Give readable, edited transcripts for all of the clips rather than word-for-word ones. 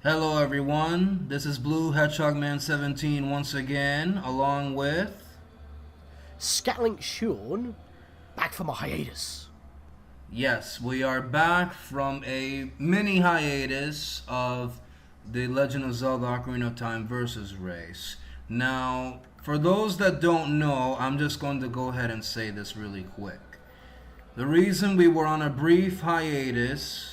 Hello everyone, this is Blue Hedgehog Man 17 once again, along with... Scatlink Sean, back from a hiatus. Yes, we are back from a mini hiatus of the Legend of Zelda Ocarina of Time versus race. Now, for those that don't know, I'm just going to go ahead and say this really quick. The reason we were on a brief hiatus,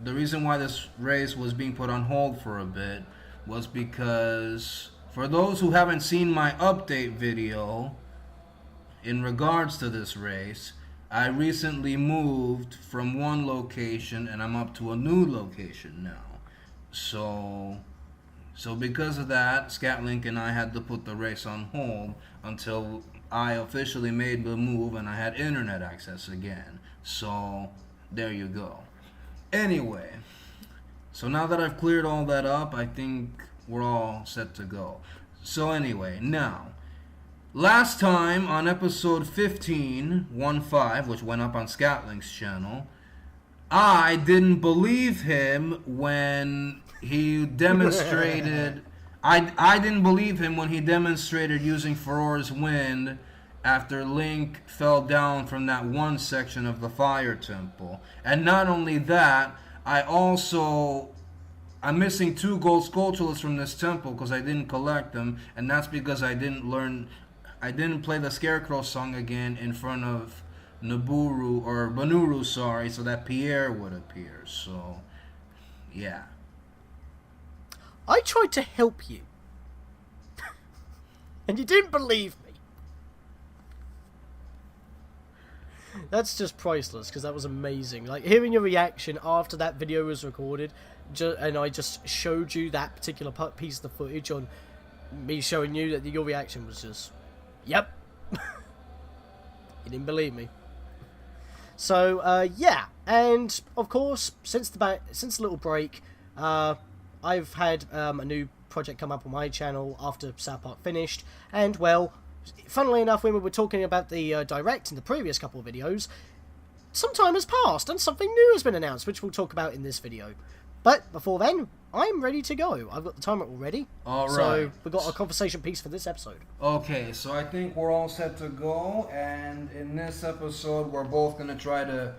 the reason why this race was being put on hold for a bit, was because for those who haven't seen my update video in regards to this race, I recently moved from one location and I'm up to a new location now. So because of that, Scatlink and I had to put the race on hold until I officially made the move and I had internet access again. So there you go. Anyway, so now that I've cleared all that up, I think we're all set to go. So anyway, now, last time on episode 15, which went up on Scatlink's channel, I didn't believe him when he demonstrated... I didn't believe him when he demonstrated using Farore's wind after Link fell down from that one section of the fire temple. And not only that, I'm missing 2 Gold Skulltulas from this temple because I didn't collect them, and that's because I didn't play the Scarecrow song again in front of Banuru, so that Pierre would appear. So, yeah. I tried to help you. And you didn't believe me. That's just priceless, because that was amazing. Like, hearing your reaction after that video was recorded, and I just showed you that particular piece of the footage on me showing you that your reaction was just, yep. You didn't believe me. So, yeah. And, of course, since the little break, I've had a new project come up on my channel after South Park finished, and, well, funnily enough, when we were talking about the Direct in the previous couple of videos, some time has passed and something new has been announced, which we'll talk about in this video. But before then, I'm ready to go. I've got the timer all ready. Alright. So we've got a conversation piece for this episode. Okay, so I think we're all set to go, and in this episode, we're both going to try to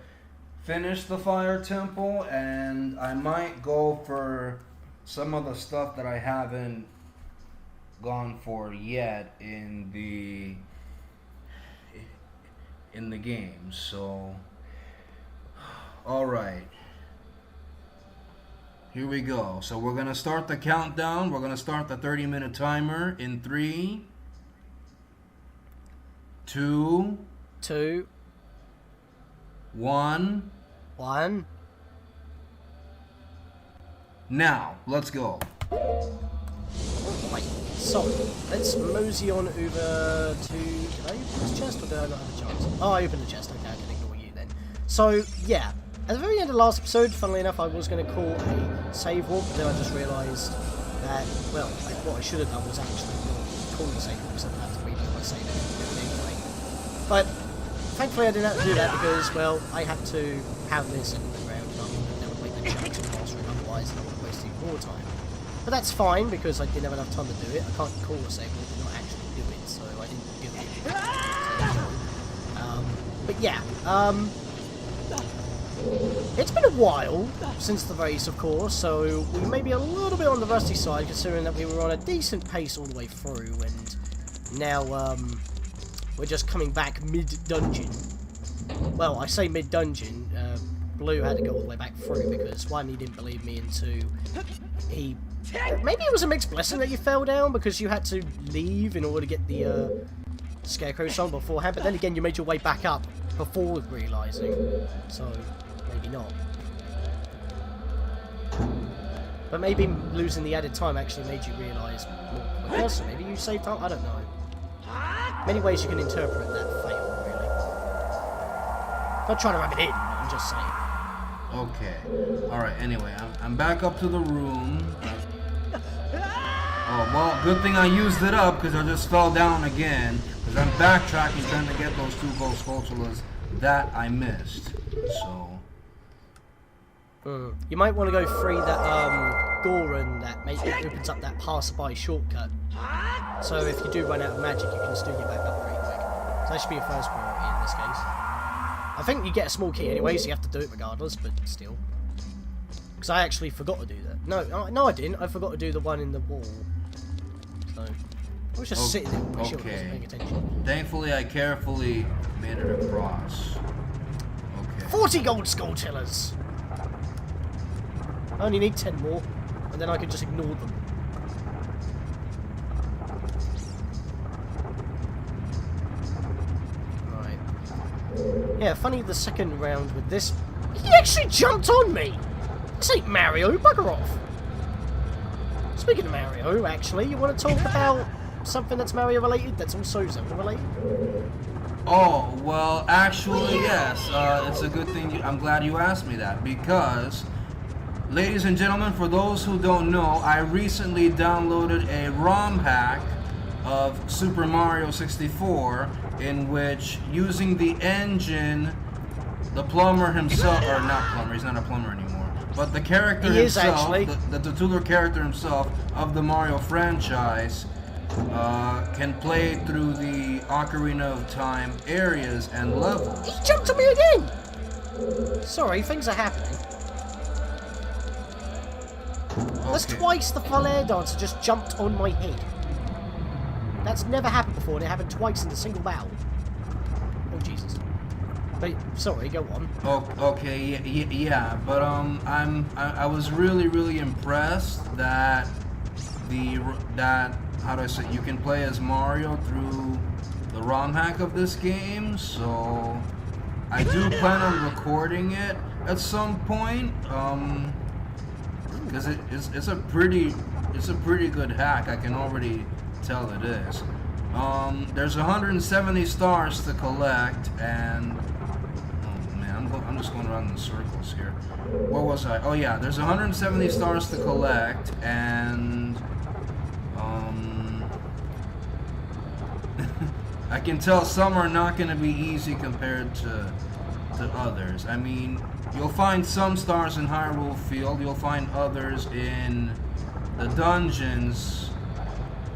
finish the Fire Temple, and I might go for some of the stuff that I haven't gone for yet in the game. So all right, here we go. So we're gonna start the countdown. We're gonna start the 30-minute timer in 3 2 1 Now let's go. Right, so let's mosey on over to... Did I open this chest or did I not have a chance? Oh, I opened the chest. Okay, I can ignore you then. So, yeah. At the very end of the last episode, funnily enough, I was going to call a save walk, but then I just realised that, well, what I should have done was actually not call the save walk, because I'd have to reload my save anyway. But, thankfully I didn't have to do that because, well, I had to have this in the ground, and I would never make the chance of mastering otherwise, and I would waste even more time. But that's fine, because I didn't have enough time to do it. I can't call a save walk and not actually do it, so I didn't do it. But yeah, it's been a while since the race, of course, so we may be a little bit on the rusty side, considering that we were on a decent pace all the way through, and now we're just coming back mid-dungeon. Well, I say mid-dungeon. Blue had to go all the way back through because, one, he didn't believe me, and two, maybe it was a mixed blessing that you fell down because you had to leave in order to get the Scarecrow song beforehand, but then again you made your way back up before realising, so maybe not. But maybe losing the added time actually made you realise more quicker, so maybe you saved up, I don't know. Many ways you can interpret that fail, really. Not trying to rub it in, I'm just saying. Okay. Alright, anyway, I'm back up to the room. Oh, well, good thing I used it up, because I just fell down again. Because I'm backtracking trying to get those 2 Gold Skulltulas that I missed. So, You might want to go free that Goron that opens up that passerby shortcut. So if you do run out of magic, you can still get back up pretty quick. So that should be your first priority in this case. I think you get a small key anyway, so you have to do it regardless, but still. Because I actually forgot to do that. No, I didn't. I forgot to do the one in the wall. So I was just sitting there with my shield, wasn't paying attention. Thankfully, I carefully made it across. Okay. 40 Gold Skulltulas! I only need 10 more, and then I can just ignore them. Right. Yeah, funny the second round with this. He actually jumped on me! This ain't Mario, bugger off! Speaking of Mario, actually, you want to talk about something that's Mario related that's also Zelda related? Oh, well, actually, yes. It's a good thing. I'm glad you asked me that because, ladies and gentlemen, for those who don't know, I recently downloaded a ROM hack of Super Mario 64 in which, using the engine, the plumber himself, or not plumber, he's not a plumber anymore, but the character himself, the titular character himself of the Mario franchise, can play through the Ocarina of Time areas and levels. He jumped on me again! Sorry, things are happening. Okay. That's twice the full air dancer just jumped on my head. That's never happened before, and it happened twice in a single battle. Oh Jesus! But sorry, go on. Oh, okay, yeah, but I was really impressed that how do I say, you can play as Mario through the ROM hack of this game. So I do plan on recording it at some point. Because it's a pretty good hack. I can already tell it is. There's 170 stars to collect, and oh man, I'm just going around in circles here. Where was I? Oh yeah, there's 170 stars to collect, and I can tell some are not going to be easy compared to others. I mean, you'll find some stars in Hyrule Field, you'll find others in the dungeons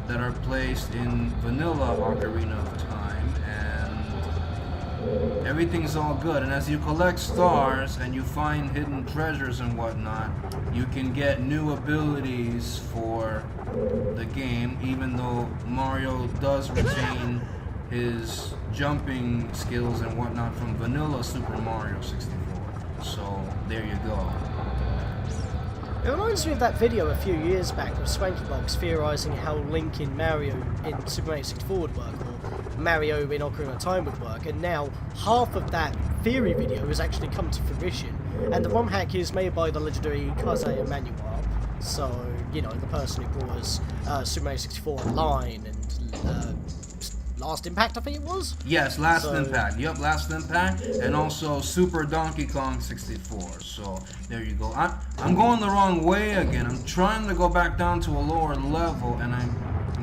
that are placed in vanilla Ocarina of Time, and everything's all good. And as you collect stars and you find hidden treasures and whatnot, you can get new abilities for the game, even though Mario does retain his jumping skills and whatnot from vanilla Super Mario 64. So there you go. It reminds me of that video a few years back of Swanky Box theorising how Link in Super Mario 64 would work, or Mario in Ocarina of Time would work, and now half of that theory video has actually come to fruition, and the ROM hack is made by the legendary Kaze Emmanuel, so, you know, the person who brought us Super Mario 64 Online and Last Impact, I think it was? Yes, Last Impact. Yep, Last Impact. And also Super Donkey Kong 64. So, there you go. I'm going the wrong way again. I'm trying to go back down to a lower level, and I'm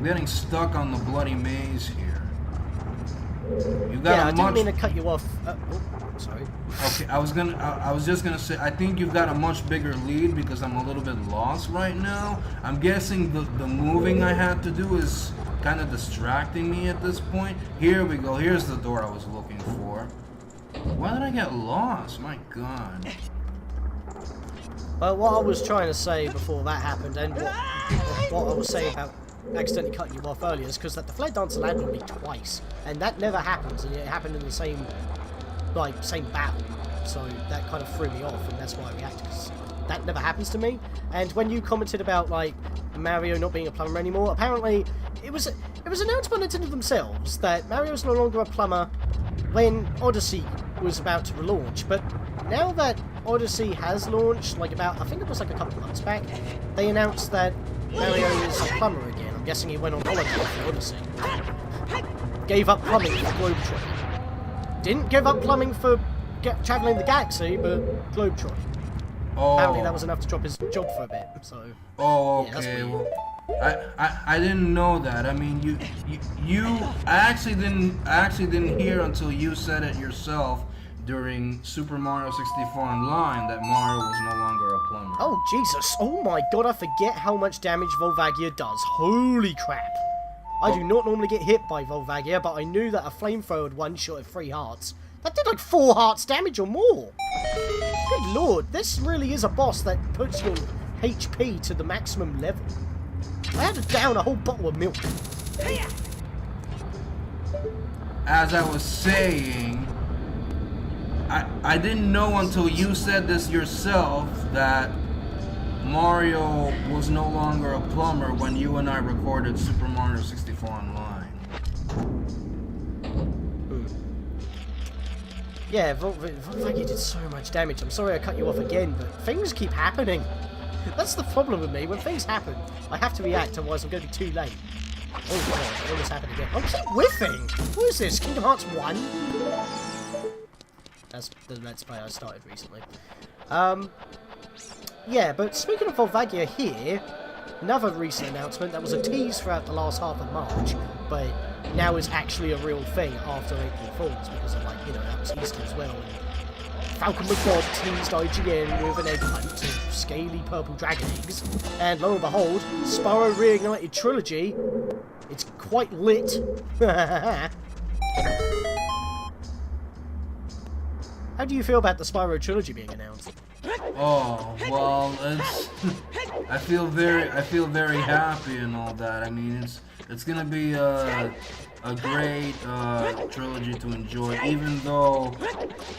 getting stuck on the bloody maze here. You got yeah, I didn't mean to cut you off. Sorry. Okay, I was just gonna say, I think you've got a much bigger lead because I'm a little bit lost right now. I'm guessing the moving I had to do is kind of distracting me at this point. Here we go. Here's the door I was looking for. Why did I get lost? My God. Well, what I was trying to say before that happened, and what I was saying about accidentally cutting you off earlier, is because that the Flare Dancer landed on me twice, and that never happens, and it happened in the same battle. So that kind of threw me off, and that's why I reacted. 'Cause that never happens to me. And when you commented about like Mario not being a plumber anymore, apparently it was announced by Nintendo themselves that Mario's no longer a plumber when Odyssey was about to relaunch. But now that Odyssey has launched, like I think it was like a couple of months back, they announced that Mario is a plumber again. I'm guessing he went on holiday for Odyssey. Gave up plumbing for Globetrotting. Didn't give up plumbing for travelling the galaxy, but Globetrotting. Oh. Apparently that was enough to drop his job for a bit, so... Oh, yeah, okay. Well, I didn't know that. I mean, I actually didn't hear until you said it yourself during Super Mario 64 Online that Mario was no longer a plumber. Oh, Jesus. Oh, my God. I forget how much damage Volvagia does. Holy crap. I do not normally get hit by Volvagia, but I knew that a flamethrower would one-shot at 3 hearts. That did like 4 hearts damage or more. Good lord. This really is a boss that puts your HP to the maximum level. I had to down a whole bottle of milk. As I was saying, I didn't know until you said this yourself that Mario was no longer a plumber when you and I recorded Super Mario 64 Online. Yeah, Volvagia did so much damage. I'm sorry I cut you off again, but things keep happening. That's the problem with me. When things happen, I have to react, otherwise I'm going to be too late. Oh god, it almost happened again. I keep whiffing! What is this, Kingdom Hearts 1? That's the Let's Play I started recently. Yeah, but speaking of Volvagia here, another recent announcement that was a tease throughout the last half of March, but now is actually a real thing after April Fools, because of, like, you know, that was Easter as well. And Falcon McBob teased IGN with an egg hunt of scaly purple dragon eggs, and lo and behold, Spyro Reignited Trilogy, it's quite lit. How do you feel about the Spyro Trilogy being announced? Oh, well, it's I feel very happy and all that. I mean, it's gonna be a great trilogy to enjoy, even though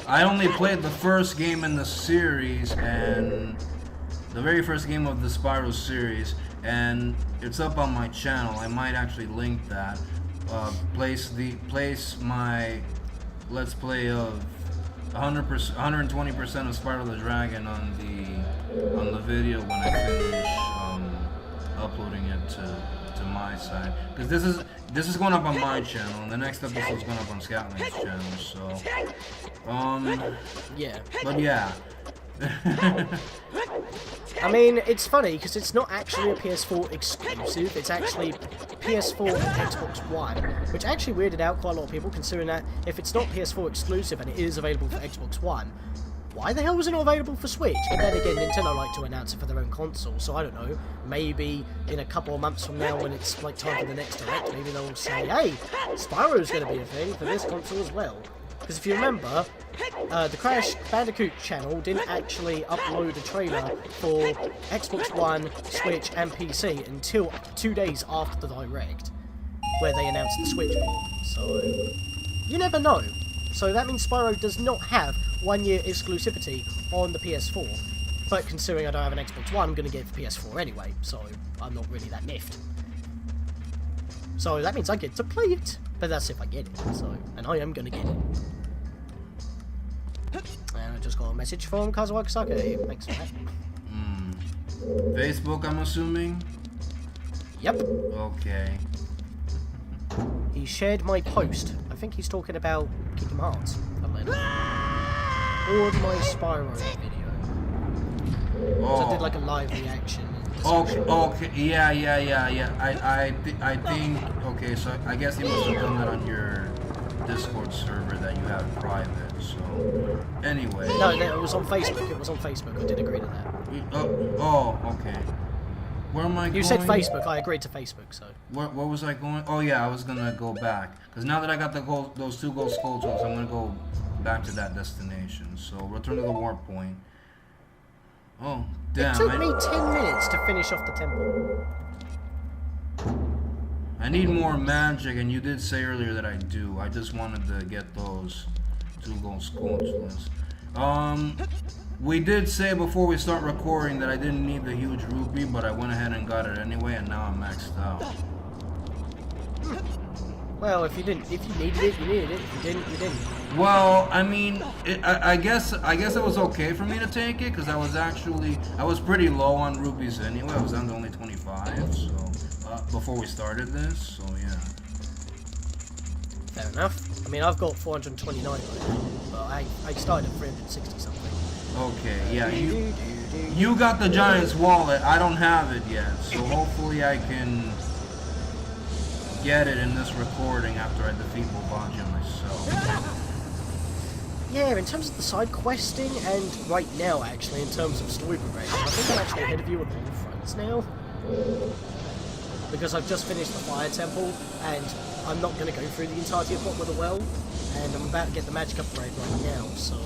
I only played the first game in the series, and the very first game of the Spyro series, and it's up on my channel. I might actually link that. Place my Let's Play of 100%, 120% of Spyro the Dragon on the video when I finish uploading it to my side, because this is going up on my channel, and the next episode is going up on Scatlink's channel. So, yeah. But yeah. I mean, it's funny because it's not actually a PS4 exclusive, it's actually PS4 and Xbox One, which actually weirded out quite a lot of people, considering that if it's not PS4 exclusive and it is available for Xbox One, why the hell was it not available for Switch? But then again, Nintendo like to announce it for their own console, so I don't know, maybe in a couple of months from now when it's like time for the next Direct, maybe they'll say, hey, Spyro's going to be a thing for this console as well. Because if you remember, the Crash Bandicoot channel didn't actually upload a trailer for Xbox One, Switch and PC until 2 days after the Direct, where they announced the Switch port. So, you never know. So that means Spyro does not have 1 year exclusivity on the PS4. But considering I don't have an Xbox One, I'm going to get it for PS4 anyway, so I'm not really that miffed. So that means I get to play it. But that's if I get it, so, and I am going to get it. And I just got a message from Kazuaki Sake. Thanks for that. Facebook, I'm assuming? Yep. Okay. He shared my post. I think he's talking about Kingdom Hearts. Or my Spyro video. Oh. So I did like a live reaction. Okay, yeah. I think, okay, so I guess you must have done that on your Discord server that you have private, so, anyway. No, it was on Facebook, I did agree to that. Okay. Where am I going? You said Facebook, I agreed to Facebook, so. Where was I going? Oh yeah, I was gonna go back, because now that I got those 2 Gold Skulltulas, I'm gonna go back to that destination, so return to the warp point. Oh, damn. It took me 10 minutes to finish off the temple. I need more magic, and you did say earlier that I do. I just wanted to get those 2 Gold Skulltulas. We did say before we start recording that I didn't need the huge rupee, but I went ahead and got it anyway, and now I'm maxed out. Well, if you needed it, you needed it. If you didn't, you didn't. Well, I mean, I guess it was okay for me to take it, because I was pretty low on rupees anyway. I was down to only 25, so before we started this, so yeah. Fair enough. I mean, I've got 429 right now, but I started at 360 something. Okay, yeah, you got the Giant's wallet. I don't have it yet, so hopefully I can get it in this recording after I defeat Volvagia myself. yeah, in terms of the side questing, and right now, actually, in terms of story progression, I think I'm actually ahead of you on all fronts now. Because I've just finished the Fire Temple, and I'm not going to go through the entirety of Bottom of the Well, and I'm about to get the magic upgrade right now, so...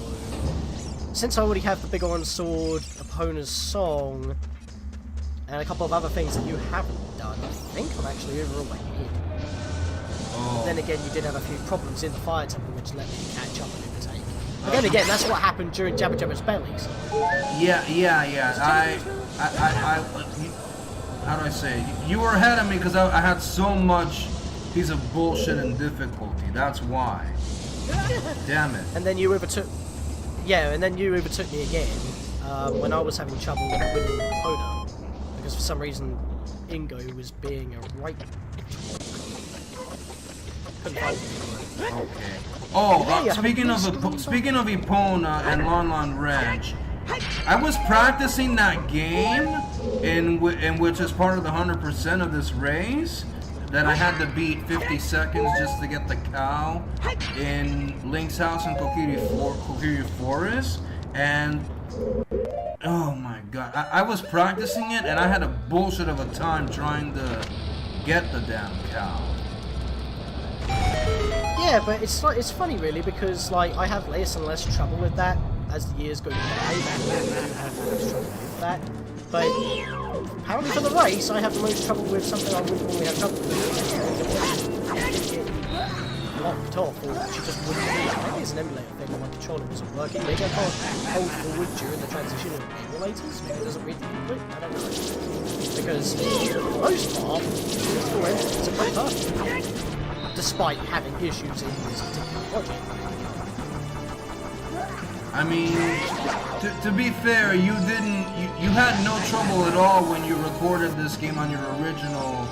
Since I already have the Big Orange Sword, Epona's Song, and a couple of other things that you haven't done, I think I'm actually overall ahead. Oh. Then again, you did have a few problems in the Fire Temple, which let you catch up and overtake. But then again, that's what happened during Jabba Jabba's belly, so... Yeah. How do I say? You were ahead of me because I had so much piece of bullshit and difficulty. That's why. Damn it. And then you overtook... Yeah, and then you overtook me again when I was having trouble winning Epona. Because for some reason, Ingo was being a right... Okay. Oh, speaking of Epona and Lon Lon Reg, I was practicing that game in which is part of the 100% of this race that I had to beat 50 seconds just to get the cow in Link's house in Kokiri Forest, and oh my god, I was practicing it and I had a bullshit of a time trying to get the damn cow. Yeah, but it's funny really because like I have less and less trouble with that as the years go by. I do have less trouble with that, but apparently for the race I have the most trouble with something I wouldn't normally have trouble with. Locked off, or she just wouldn't be. Maybe it's an emulator thing where my controller wasn't working. Maybe I can't hold forward during the transition of emulators. Maybe it doesn't read the input. I don't know. Because for the most part, the four engines are pretty perfect. Despite having issues in this particular project. I mean, to be fair, you had no trouble at all when you recorded this game on your original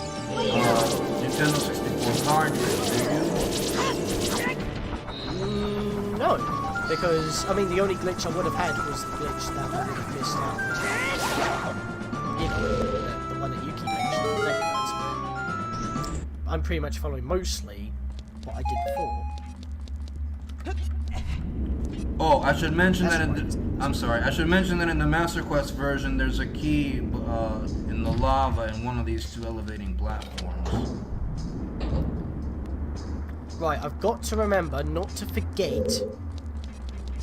Nintendo 64 cartridge, did you? No, because I mean the only glitch I would have had was the glitch that I would have missed out. You know, the one that you keep mentioning. I'm pretty much following mostly what I did before. Oh, I should mention that I should mention that in the Master Quest version, there's a key in the lava in one of these two elevating platforms. Right, I've got to remember not to forget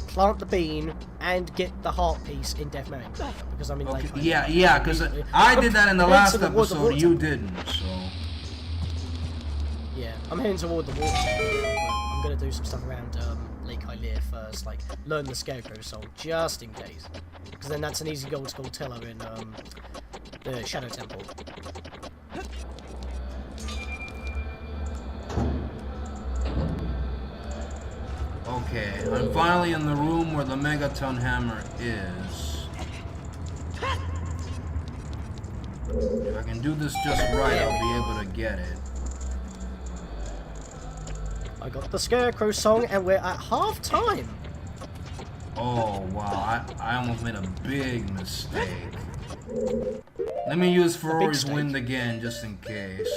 plant the bean and get the heart piece in Death Mountain because I'm in Lake Hylia. Yeah, because I did that in the last episode. You didn't, so. Yeah, I'm heading toward the water, but I'm going to do some stuff around Lake Hylia first, like learn the Scarecrow song, just in case. Because then that's an easy Gold Skulltulas in the Shadow Temple. Okay, I'm finally in the room where the Megaton Hammer is. If I can do this just right, I'll be able to get it. I got the Scarecrow song and we're at half time. Oh wow, I almost made a big mistake. Let me use Farore's wind again just in case.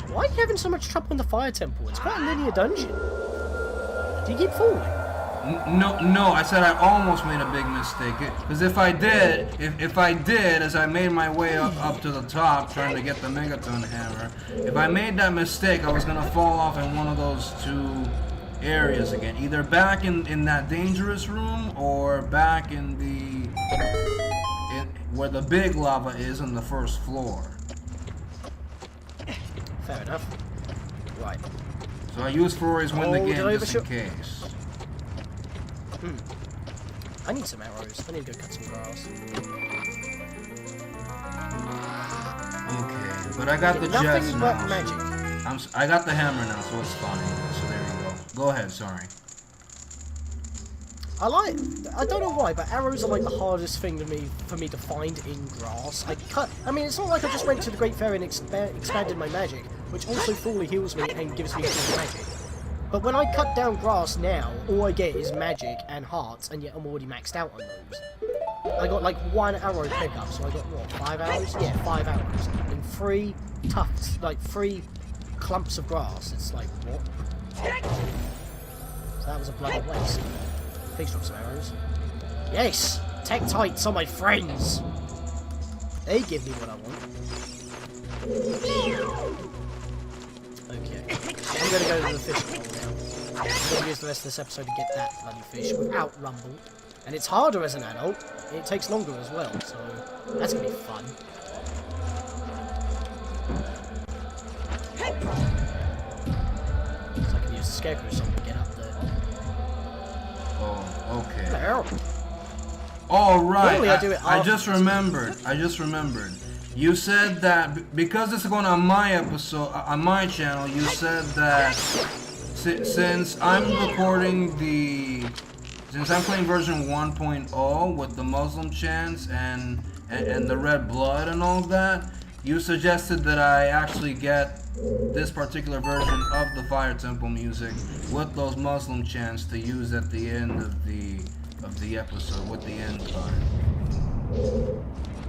Why are you having so much trouble in the Fire Temple? It's quite a linear dungeon. Do you keep falling? No, I said I almost made a big mistake. Because if I did, as I made my way up to the top trying to get the Megaton Hammer, if I made that mistake, I was going to fall off in one of those two areas again. Either back in that dangerous room, or back in the... where the big lava is on the first floor. Fair enough. Right. So I used Farore's wind again just in case. I need some arrows. I need to go cut some grass. Okay, but I got the jets now. Nothing but magic. I got the hammer now, so it's fine. So there you go. Go ahead, sorry. I don't know why, but arrows are like the hardest thing for me to find in grass. I mean, it's not like I just went to the Great Fairy and expanded my magic, which also fully heals me and gives me full magic. But when I cut down grass now, all I get is magic and hearts, and yet I'm already maxed out on those. I got like 1 arrow pickup, so I got what, 5 arrows? Yeah, 5 arrows. And 3 tufts, like 3 clumps of grass. It's like, what? that was a bloody waste. Please drop some arrows. Yes! Tektites are my friends! They give me what I want. Okay. I'm gonna go to the fishing hole now. I'm gonna use the rest of this episode to get that bloody fish without Rumble. And it's harder as an adult. It takes longer as well, so that's gonna be fun. So I can use the Scarecrow song to get up there. Oh, okay. Hello. All right. Normally I do it I just afterwards. remembered. You said that because this is going on my episode, on my channel, you said that since I'm playing version 1.0 with the Muslim chants and the red blood and all that, you suggested that I actually get this particular version of the Fire Temple music with those Muslim chants to use at the end of the episode with the end card.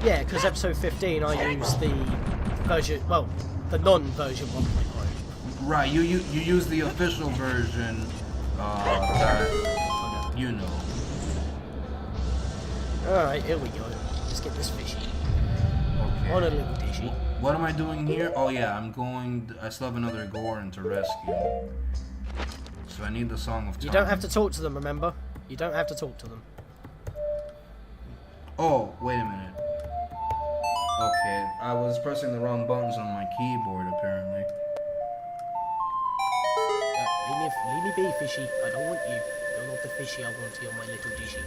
Yeah, because episode 15 I used the version, well, the non-version 1.0. Right, you use the official version that you know. Alright, here we go. Let's get this fishy. Okay. On a little dishy. What am I doing here? Oh yeah, I still have another Gorin to rescue. So I need the Song of Time. You don't have to talk to them, remember? You don't have to talk to them. Oh, wait a minute. Okay, I was pressing the wrong buttons on my keyboard apparently. Leave me be, fishy. I don't want you. You're not the fishy I want. You're my little dishy.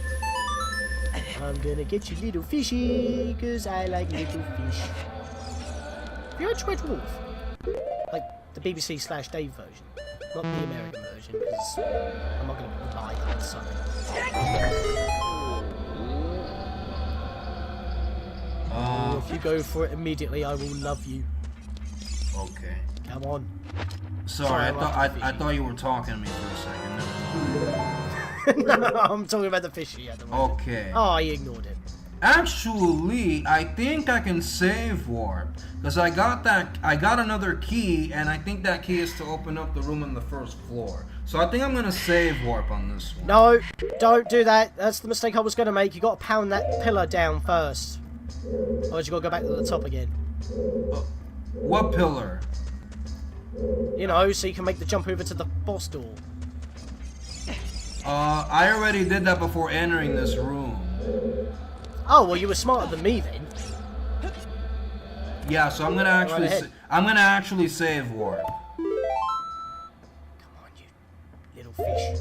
I'm gonna get you, little fishy, cause I like little fish. Have you heard Red Wolf? Like the BBC/Dave version, not the American version, because I'm not gonna lie, that suck. If you go for it immediately, I will love you. Okay. Come on. Sorry, I thought you were talking to me for a second. No, I'm talking about the fishy at the moment. Okay. Oh, I ignored it. Actually, I think I can save warp because I got another key, and I think that key is to open up the room on the first floor. So I think I'm gonna save warp on this one. No, don't do that. That's the mistake I was gonna make. You got to pound that pillar down first. Otherwise, you got to go back to the top again. What pillar? You know, so you can make the jump over to the boss door. I already did that before entering this room. Oh, well, you were smarter than me then. Yeah, so I'm gonna actually save warp. Come on, you little fish.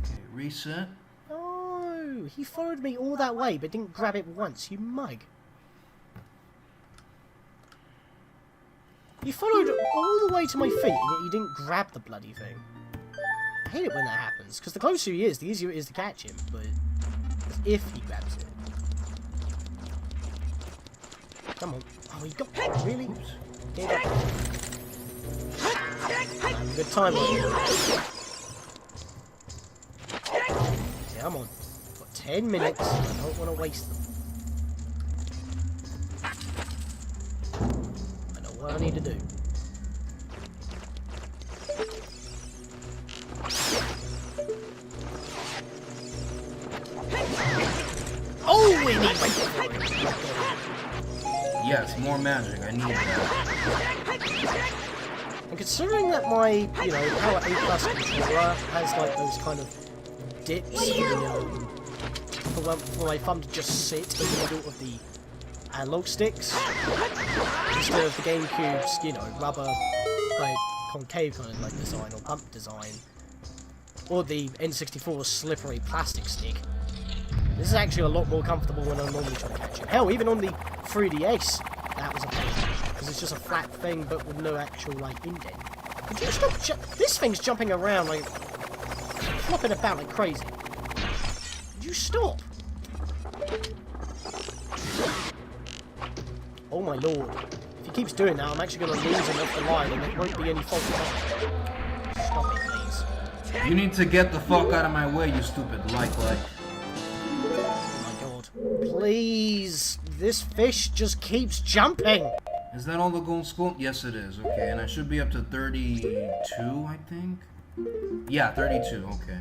Okay, reset. Oh, he followed me all that way, but didn't grab it once. You mug. You followed all the way to my feet, and yet you didn't grab the bloody thing. I hate it when that happens, because the closer he is, the easier it is to catch him, but if he grabs it. Come on. Oh, you got really? Get up. I'm having a good time on you. Come on. Got 10 minutes. I don't want to waste them. I know what I need to do. Oh, we need to. Yes, more magic. I need that. And considering that my, you know, Power 8 Plus controller has like those kind of dips for my thumb to just sit in the middle of the analog sticks instead of the GameCube's, you know, rubber, like concave kind of like design or bump design, or the N64's slippery plastic stick. This is actually a lot more comfortable when I'm normally trying to catch it. Hell, even on the 3DS, that was a pain. Because it's just a flat thing, but with no actual, like, indent. Could you stop this thing's jumping around, like, flopping about like crazy. Could you stop? Oh my lord. If he keeps doing that, I'm actually going to lose him off the line, and it won't be any fault of mine. Stop it, please. You need to get the fuck out of my way, you stupid like. Please, this fish just keeps jumping. Is that all the Gold Skull? Yes, it is. Okay, and I should be up to 32, I think. Yeah, 32. Okay.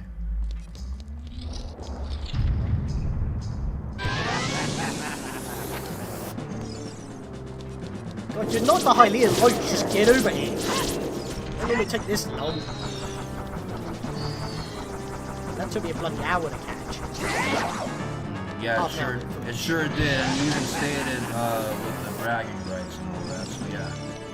God, you're not the Hylian boat, just get over here. Don't normally take this long. That took me a bloody hour to catch. Yeah, it sure did. And you even stated with the bragging rights and all that, so yeah.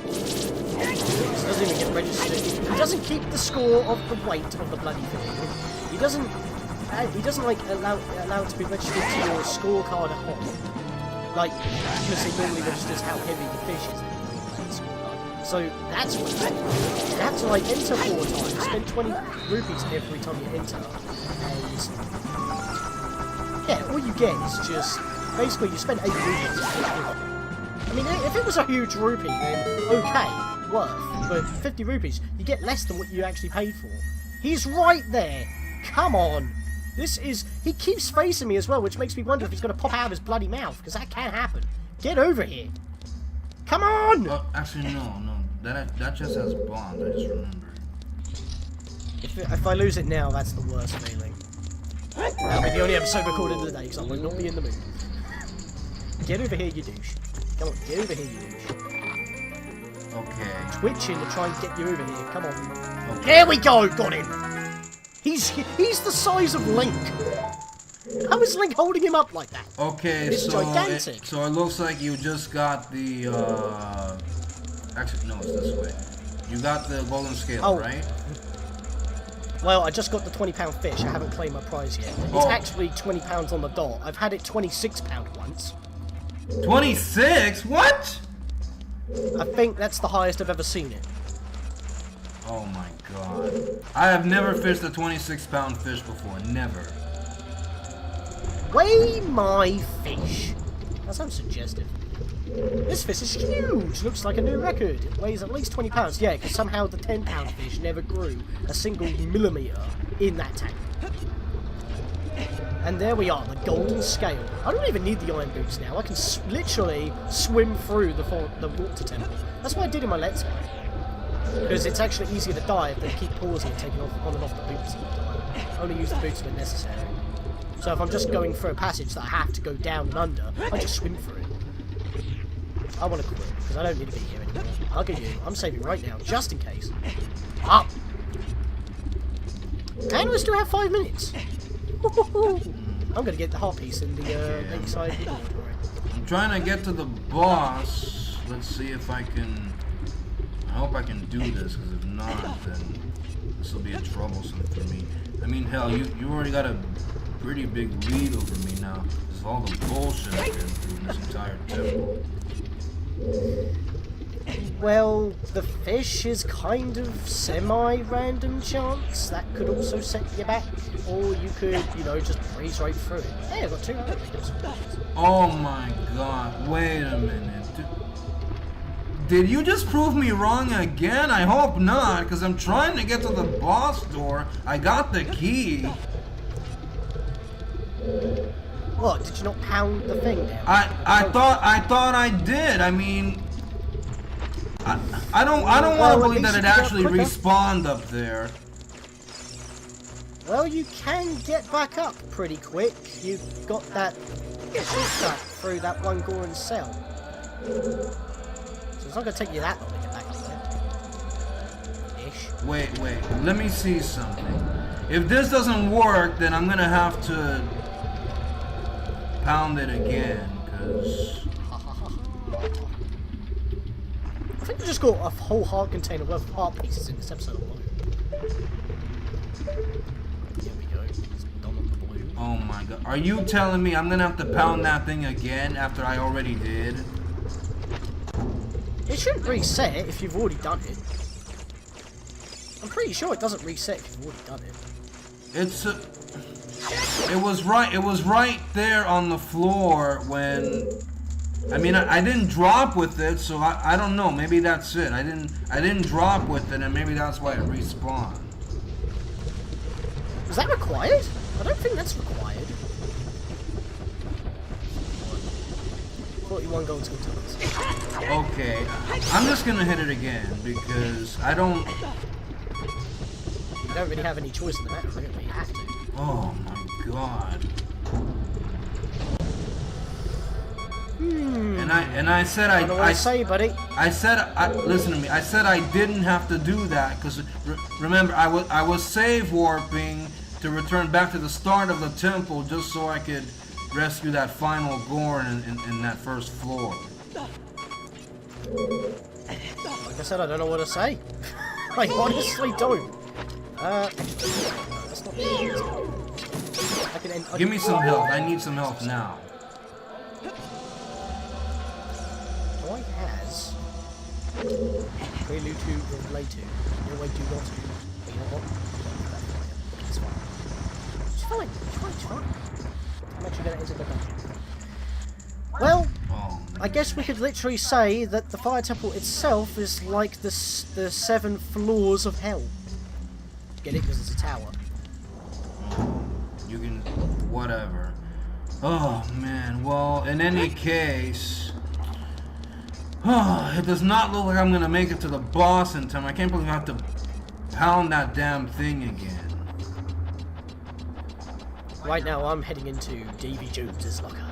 This doesn't even get registered. He doesn't keep the score of the weight of the bloody thing. He doesn't like allow it to be registered to your scorecard at home. Like, because it normally registers how heavy the fish is. So that's what you have to like enter 4 times, spend 20 rupees every time you enter, and yeah, all you get is just basically you spend 8 rupees. I mean, if it was a huge rupee, then okay, worth. But 50 rupees, you get less than what you actually paid for. He's right there. Come on. He keeps facing me as well, which makes me wonder if he's going to pop out of his bloody mouth, because that can happen. Get over here. Come on! Actually, no. That just has bonds, I just remembered. If I lose it now, that's the worst feeling. That'll be the only episode recorded today, because I will not be in the mood. Get over here, you douche. Come on, get over here, you douche. Okay. Twitching to try and get you over here. Come on. Okay. There we go! Got him! He's the size of Link. How is Link holding him up like that? Okay, it's gigantic. So it looks like you just got the actually no, it's this way. You got the golden scale, right? Well, I just got the £20 fish. I haven't claimed my prize yet. It's actually £20 on the dot. I've had it £26 once. 26? What? I think that's the highest I've ever seen it. Oh my god. I have never fished a 26-pound fish before. Never. Weigh my fish. That sounds suggestive. This fish is huge. Looks like a new record. It weighs at least 20 pounds. Yeah, because somehow the 10-pound fish never grew a single millimeter in that tank. And there we are, the golden scale. I don't even need the iron boots now. I can literally swim through the water temple. That's what I did in my Let's Play. Because it's actually easier to dive than keep pausing and taking on and off the boots. Only use the boots when necessary. So if I'm just going through a passage that I have to go down and under, I just swim through it. I want to quit, because I don't need to be here anymore. I'll get you. I'm saving right now, just in case. Up! And we still have 5 minutes. I'm going to get the hot piece in the lakeside laboratory. I'm trying to get to the boss. Let's see if I can... I hope I can do this, because if not, then this will be a troublesome for me. I mean, hell, you already got a pretty big lead over me now. Because of all the bullshit I've been through in this entire temple. Well, the fish is kind of semi-random chance. That could also set you back. Or you could, you know, just breeze right through it. Hey, I've got 2 other things. Oh my god, wait a minute. Did you just prove me wrong again? I hope not, because I'm trying to get to the boss door. I got the key. What, did you not pound the thing down? I thought I did. I mean, I don't want to believe that it actually respawned up there. Well, you can get back up pretty quick. You got that shortcut through that one Goron cell. So it's not going to take you that long to get back up there. Ish. Wait. Let me see something. If this doesn't work, then I'm going to have to pound it again, because... I think we just got a whole heart container worth of heart pieces in this episode alone. Here we go. It's done on the blue. Oh my god. Are you telling me I'm gonna have to pound that thing again after I already did? It shouldn't reset if you've already done it. I'm pretty sure it doesn't reset if you've already done it. It was right there on the floor when... I mean, I didn't drop with it, so I don't know. Maybe that's it. I didn't drop with it, and maybe that's why it respawned. Is that required? I don't think that's required. 41 Gold Skulltulas. Okay, I'm just gonna hit it again because I don't... You don't really have any choice in the matter, really, but you have to. Oh my god. And I said I don't know what to say, buddy. listen to me. I said I didn't have to do that because remember I was save warping to return back to the start of the temple just so I could rescue that final gore in that first floor. Like I said, I don't know what to say. I honestly don't. That's not I can end. Give me some help. I need some help now. Why has Prelude to Relate to? No way, do not to. But you know what? It's fine. It's fine. It's fine. I'm actually going to enter the dungeon. Well, I guess we could literally say that the fire temple itself is like the 7 floors of hell. Get it? Because it's a tower. You can... whatever. Oh, man. Well, in any case... it does not look like I'm going to make it to the boss in time. I can't believe I have to pound that damn thing again. Right now, I'm heading into Davy Jones's locker.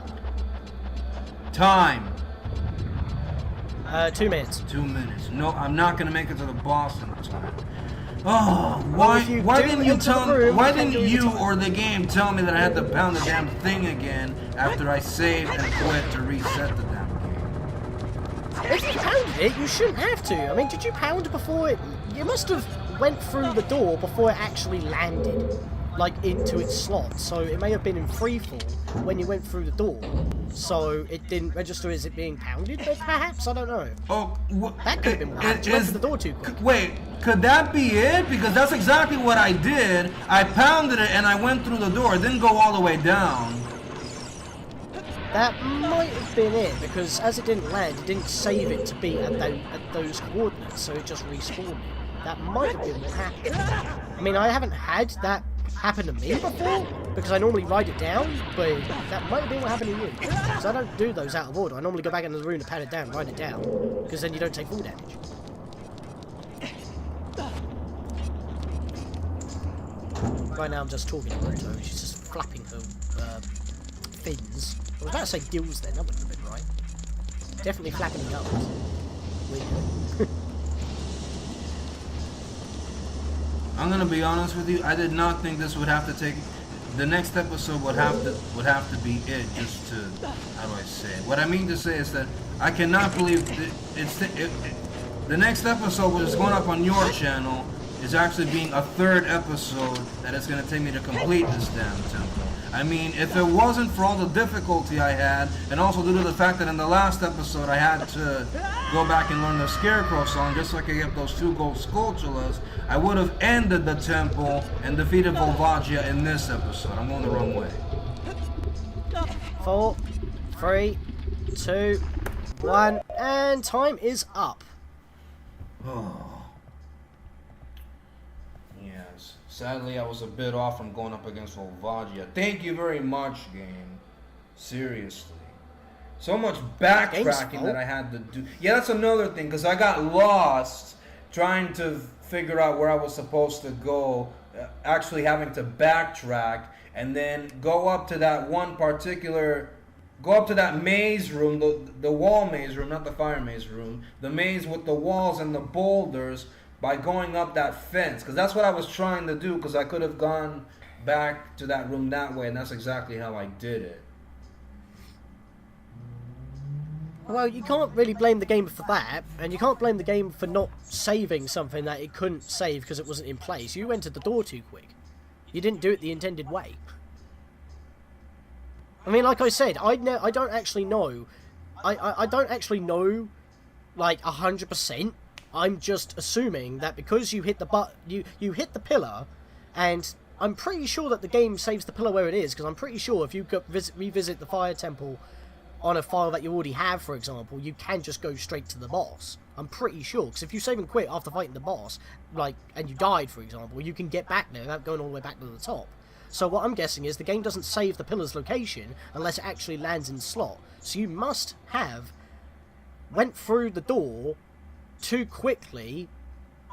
Time! 2 minutes. 2 minutes. No, I'm not going to make it to the boss in time. Oh, why didn't you tell me? Why didn't you or the game tell me that I had to pound the damn thing again after I saved and quit to reset the damn game? If you pounded it, you shouldn't have to. I mean, did you pound before it? You must have went through the door before it actually landed, like into its slot. So it may have been in freefall when you went through the door. So it didn't register as it being pounded, but perhaps, I don't know. Oh, that could have been what happened. You went through the door too quick. Wait, could that be it? Because that's exactly what I did. I pounded it and I went through the door. It didn't go all the way down. That might have been it, because as it didn't land, it didn't save it to be at those coordinates, so it just respawned it. That might have been what happened. I mean, I haven't had that happen to me before, because I normally write it down, but that might have been what happened to you. Because I don't do those out of order. I normally go back into the room to pat it down, write it down, because then you don't take full damage. Right now I'm just talking to Naruto, she's just flapping her fins. I was about to say gills then, that wouldn't have been right. Definitely flapping her gums. I'm gonna be honest with you. I did not think this would have to take. The next episode would have to be it. Just to, how do I say it? What I mean to say is that I cannot believe the next episode, which is going up on your channel, is actually being a 3rd episode that it's gonna take me to complete this damn temple. I mean, if it wasn't for all the difficulty I had, and also due to the fact that in the last episode I had to go back and learn the Scarecrow song just so I could get those 2 Gold Skulltulas, I would have ended the temple and defeated Volvagia in this episode. I'm going the wrong way. 4, 3, 2, 1, and time is up. Oh. Sadly, I was a bit off from going up against Volvagia. Thank you very much, game. Seriously. So much backtracking that I had to do. Yeah, that's another thing, because I got lost trying to figure out where I was supposed to go, actually having to backtrack, and then go up to that one particular... Go up to that maze room, the wall maze room, not the fire maze room. The maze with the walls and the boulders, by going up that fence, because that's what I was trying to do, because I could have gone back to that room that way, and that's exactly how I did it. Well, you can't really blame the game for that, and you can't blame the game for not saving something that it couldn't save because it wasn't in place. You entered the door too quick. You didn't do it the intended way. I mean, like I said, I don't actually know. I don't actually know, like, 100%. I'm just assuming that because you hit the you hit the pillar, and I'm pretty sure that the game saves the pillar where it is, because I'm pretty sure if you revisit the fire temple on a file that you already have, for example, you can just go straight to the boss. I'm pretty sure, because if you save and quit after fighting the boss, like, and you died, for example, you can get back there without going all the way back to the top. So what I'm guessing is the game doesn't save the pillar's location unless it actually lands in the slot. So you must have went through the door too quickly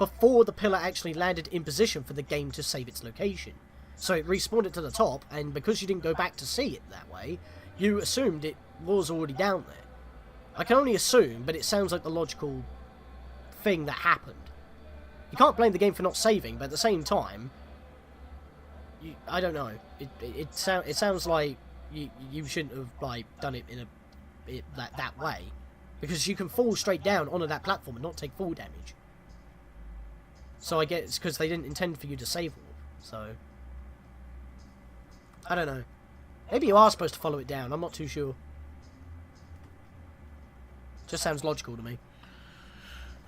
before the pillar actually landed in position for the game to save its location. So it respawned it to the top, and because you didn't go back to see it that way, you assumed it was already down there. I can only assume, but it sounds like the logical thing that happened. You can't blame the game for not saving, but at the same time, I don't know. It sounds like you shouldn't have like done it in that way, because you can fall straight down onto that platform and not take full damage. So I guess it's because they didn't intend for you to save warp. So I don't know. Maybe you are supposed to follow it down. I'm not too sure. Just sounds logical to me.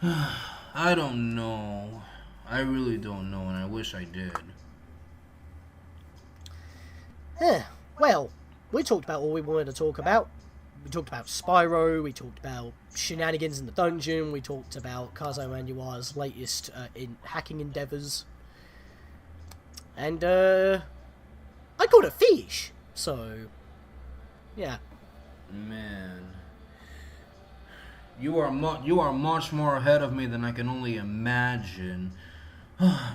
I don't know. I really don't know, and I wish I did. Well, we talked about all we wanted to talk about. We talked about Spyro, we talked about shenanigans in the dungeon, we talked about Kazuo Manua's latest in hacking endeavours. And, I caught a fish! So, yeah. Man. You are much more ahead of me than I can only imagine.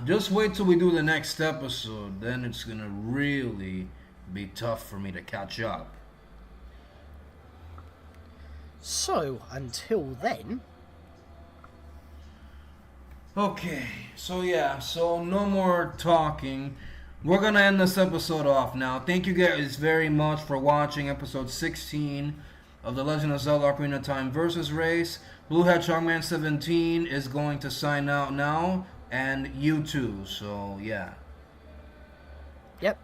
Just wait till we do the next episode, then it's gonna really be tough for me to catch up. So, until then... Okay, so no more talking. We're gonna end this episode off now. Thank you guys very much for watching episode 16 of The Legend of Zelda Ocarina of Time versus Race. Blue Hedgehog Man 17 is going to sign out now, and you too, so yeah. Yep.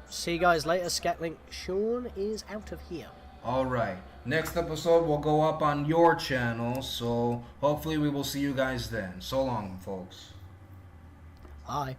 See you guys later. Scatlink Sean is out of here. Alright. Next episode will go up on your channel, so hopefully we will see you guys then. So long, folks. Bye.